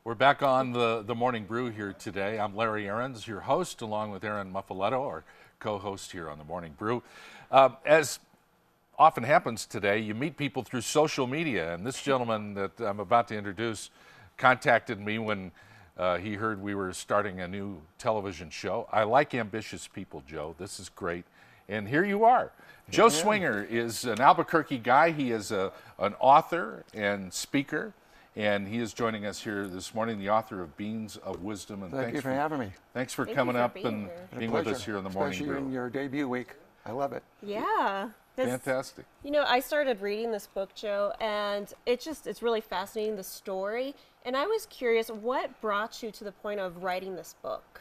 We're back on the Morning Brew here today. I'm Larry Aarons, your host, along with Aaron Muffaletto, our co-host here on the Morning Brew. As often happens today, you meet people through social media, and this gentleman that I'm about to introduce contacted me when he heard we were starting a new television show. I like ambitious people, Joe. This is great. And here you are. Joe Swinger is an Albuquerque guy. He is an author and speaker. And he is joining us here this morning, the author of Beans of Wisdom. And Thank you for having me. Thanks for coming up and being with us here on the Morning Brew. Especially in your debut week. I love it. Yeah. Fantastic. You know, I started reading this book, Joe, and it's really fascinating, the story. And I was curious, what brought you to the point of writing this book?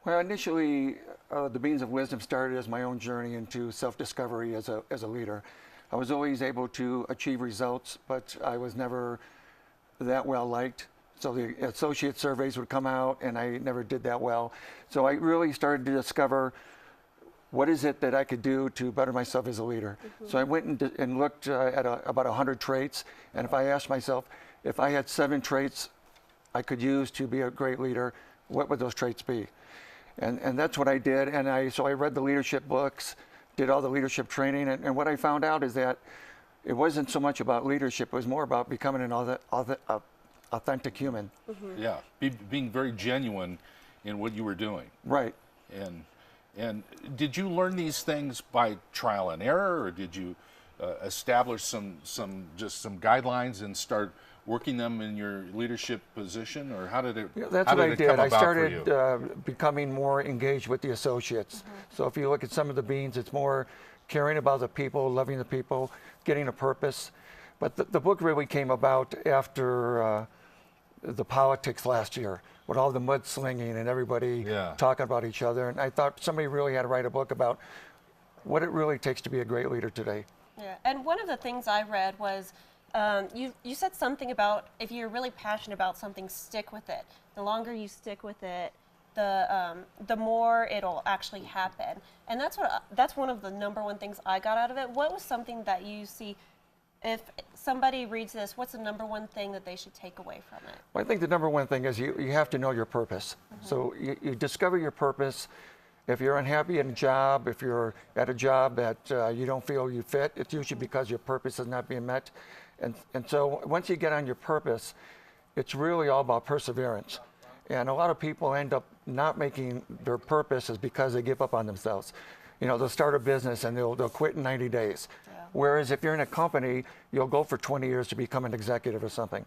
Well, initially, the Beans of Wisdom started as my own journey into self-discovery as a leader. I was always able to achieve results, but I was never that well liked. So the associate surveys would come out and I never did that well. So I really started to discover what is it that I could do to better myself as a leader. So I went and looked at about 100 traits, and if I asked myself, if I had 7 traits I could use to be a great leader, what would those traits be? And that's what I did, and so I read the leadership books, did all the leadership training, and what I found out is that it wasn't so much about leadership, it was more about becoming an authentic human. Yeah, being very genuine in what you were doing. Right. And did you learn these things by trial and error, or did you establish some guidelines and start working them in your leadership position, or how did it? Yeah, that's how what did I it did. come I about started for you? becoming more engaged with the associates. So if you look at some of the beans, it's more caring about the people, loving the people, getting a purpose. But the book really came about after the politics last year, with all the mudslinging and everybody talking about each other. And I thought somebody really had to write a book about what it really takes to be a great leader today. Yeah, and one of the things I read was you said something about if you're really passionate about something, stick with it. The longer you stick with it, the more it'll actually happen. And that's one of the #1 things I got out of it. What was something that you see? If somebody reads this, what's the #1 thing that they should take away from it? Well, I think the #1 thing is you have to know your purpose. So you discover your purpose. If you're unhappy in a job, if you're at a job that you don't feel you fit, it's usually because your purpose is not being met. And so once you get on your purpose, it's really all about perseverance. And a lot of people end up not making their purpose is because they give up on themselves. You know, they'll start a business and they'll quit in 90 days. Whereas if you're in a company, you'll go for 20 years to become an executive or something.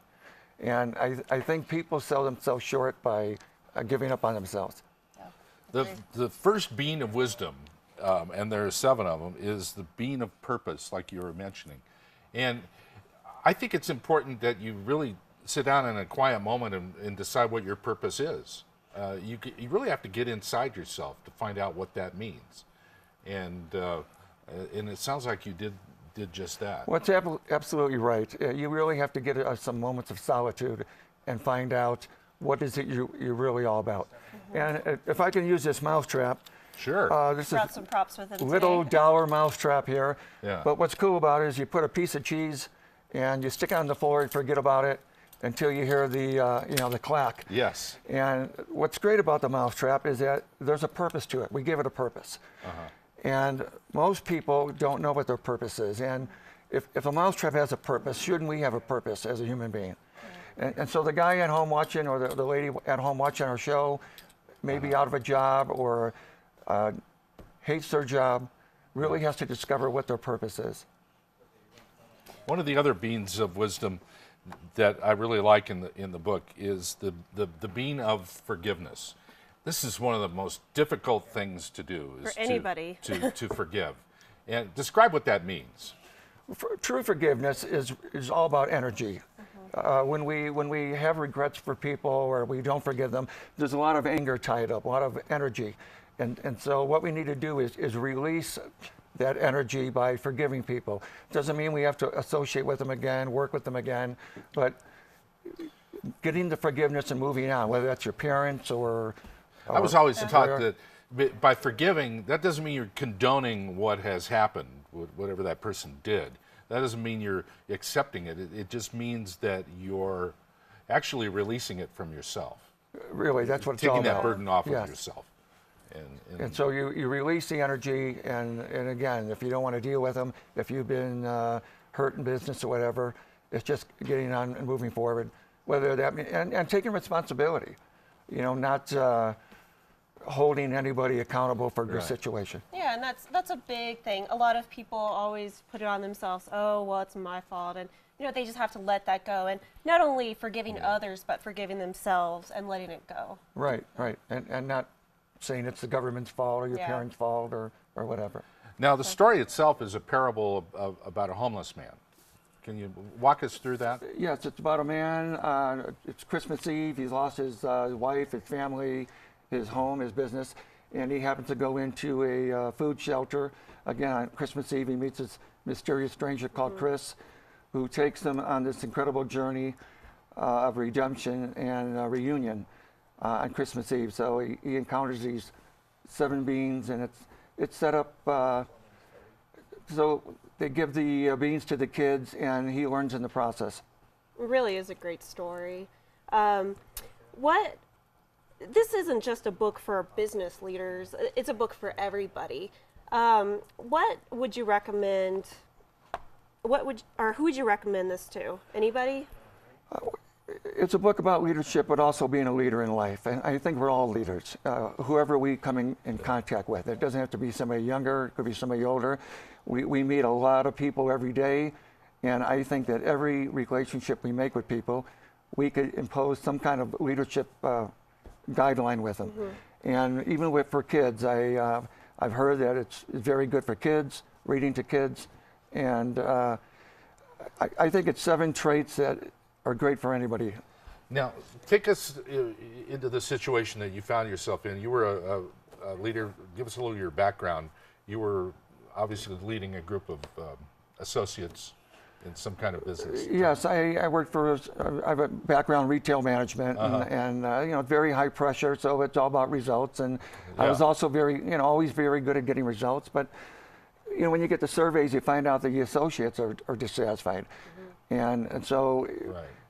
And I think people sell themselves short by giving up on themselves. The first bean of wisdom, and there are 7 of them, is the bean of purpose, like you were mentioning. And I think it's important that you really sit down in a quiet moment and decide what your purpose is. You really have to get inside yourself to find out what that means. And it sounds like you did just that. Well, it's absolutely right. You really have to get some moments of solitude and find out what is it you're really all about. And if I can use this mousetrap. Sure. This brought some props with him little today. dollar mousetrap here. Yeah. But what's cool about it is you put a piece of cheese and you stick it on the floor and forget about it until you hear the clack. Yes. And what's great about the mousetrap is that there's a purpose to it. We give it a purpose. And most people don't know what their purpose is. And if a mousetrap has a purpose, shouldn't we have a purpose as a human being? And so the guy at home watching, or the lady at home watching our show, maybe out of a job or hates their job, really has to discover what their purpose is. One of the other beans of wisdom that I really like in the book is the bean of forgiveness. This is one of the most difficult things to do. For anybody. To forgive. And describe what that means. True forgiveness is all about energy. When we have regrets for people or we don't forgive them, there's a lot of anger tied up, a lot of energy. And so what we need to do is release that energy by forgiving people. Doesn't mean we have to associate with them again, work with them again, but getting the forgiveness and moving on, whether that's your parents or I was always taught that by forgiving, that doesn't mean you're condoning what has happened, whatever that person did. That doesn't mean you're accepting it. It just means that you're actually releasing it from yourself, Really, that's what it's all taking about. that burden off Yes. of yourself. And so you release the energy, and again, if you don't want to deal with them, if you've been hurt in business or whatever, it's just getting on and moving forward. Whether that and taking responsibility, not holding anybody accountable for your Right. situation. Yeah, and that's a big thing. A lot of people always put it on themselves. Oh, well, it's my fault, and they just have to let that go. And not only forgiving others, but forgiving themselves and letting it go. Right, and not saying it's the government's fault or your Yeah. parents' fault or whatever. Now, the story itself is a parable about a homeless man. Can you walk us through that? Yes, it's about a man. It's Christmas Eve. He's lost his wife, his family, his home, his business, and he happens to go into a food shelter. Again, on Christmas Eve, he meets this mysterious stranger called Chris, who takes him on this incredible journey of redemption and reunion on Christmas Eve. So he encounters these 7 beings, and it's set up so they give the beans to the kids, and he learns in the process. It really is a great story. This isn't just a book for business leaders. It's a book for everybody. What would you recommend? Who would you recommend this to? Anybody? It's a book about leadership, but also being a leader in life. And I think we're all leaders, whoever we come in contact with. It doesn't have to be somebody younger, it could be somebody older. We meet a lot of people every day, and I think that every relationship we make with people, we could impose some kind of leadership guideline with them. And even for kids, I've heard that it's very good for kids, reading to kids. And I think it's 7 traits that are great for anybody. Now, take us into the situation that you found yourself in. You were a leader. Give us a little of your background. You were obviously leading a group of associates in some kind of business. Yes, I worked for, I have a background in retail management, and very high pressure, so it's all about results. And I was also always very good at getting results. But, when you get the surveys, you find out that the associates are dissatisfied. And so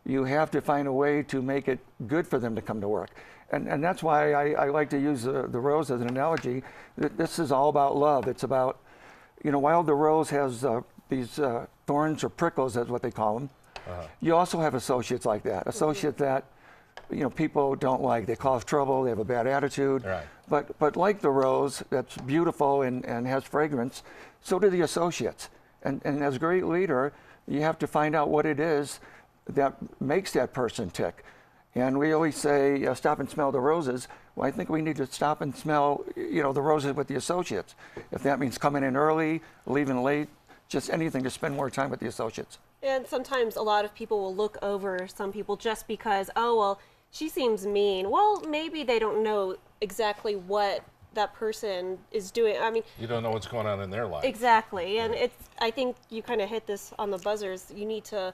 you have to find a way to make it good for them to come to work. And that's why I like to use the rose as an analogy. This is all about love. It's about, while the rose has these thorns or prickles, that's what they call them, you also have associates like that. Associates that, people don't like. They cause trouble. They have a bad attitude. Right. But like the rose, that's beautiful and has fragrance, so do the associates. And as a great leader, you have to find out what it is that makes that person tick. And we always say, stop and smell the roses. Well, I think we need to stop and smell, the roses with the associates. If that means coming in early, leaving late, just anything to spend more time with the associates. And sometimes a lot of people will look over some people just because, oh, well, she seems mean. Well, maybe they don't know exactly what that person is doing. I mean, You don't know what's going on in their life. exactly. And I think you kind of hit this on the buzzers. You need to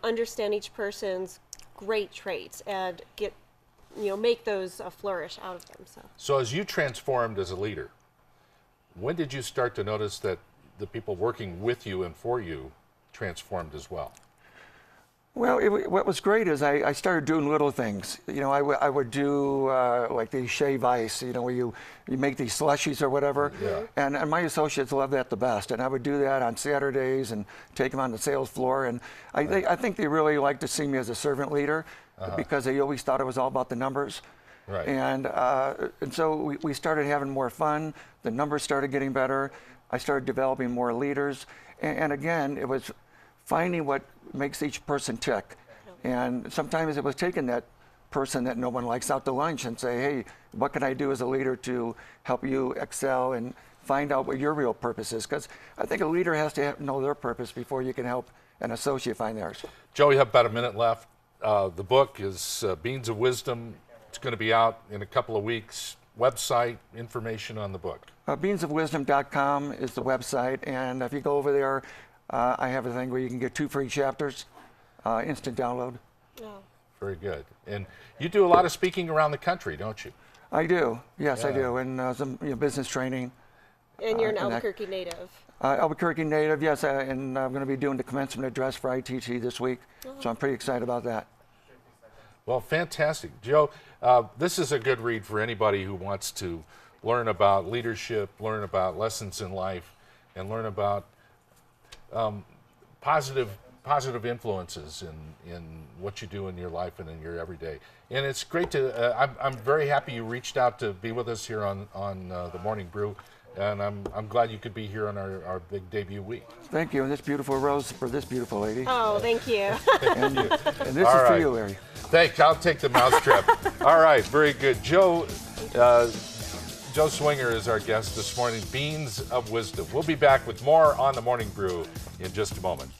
understand each person's great traits and make those flourish out of them. So as you transformed as a leader, when did you start to notice that the people working with you and for you transformed as well? Well, what was great is I started doing little things. I would do like the shave ice, where you make these slushies or whatever. Yeah. And my associates love that the best. And I would do that on Saturdays and take them on the sales floor. And I think they really like to see me as a servant leader because they always thought it was all about the numbers. Right. And so we started having more fun. The numbers started getting better. I started developing more leaders. And again, it was finding what makes each person tick. And sometimes it was taking that person that no one likes out to lunch and say, hey, what can I do as a leader to help you excel and find out what your real purpose is? Because I think a leader has to know their purpose before you can help an associate find theirs. Joe, we have about a minute left. The book is Beans of Wisdom. It's going to be out in a couple of weeks. Website, information on the book. Beansofwisdom.com is the website. And if you go over there, I have a thing where you can get 2 free chapters, instant download. Oh. Very good. And you do a lot of speaking around the country, don't you? I do. Yes, I Yeah. do. And some business training. And you're an and that- Albuquerque native. Albuquerque native, yes. And I'm going to be doing the commencement address for ITT this week. So I'm pretty excited about that. Well, fantastic. Joe, this is a good read for anybody who wants to learn about leadership, learn about lessons in life, and learn about positive influences in what you do in your life and in your everyday. And it's great to, I'm very happy you reached out to be with us here on the Morning Brew. And I'm glad you could be here on our big debut week. Thank you, and this beautiful rose for this beautiful lady. Oh, thank you. And this All is for right. you, Larry. Thanks. I'll take the mousetrap. All right, very good. Joe Swinger is our guest this morning. Beans of Wisdom. We'll be back with more on the Morning Brew in just a moment.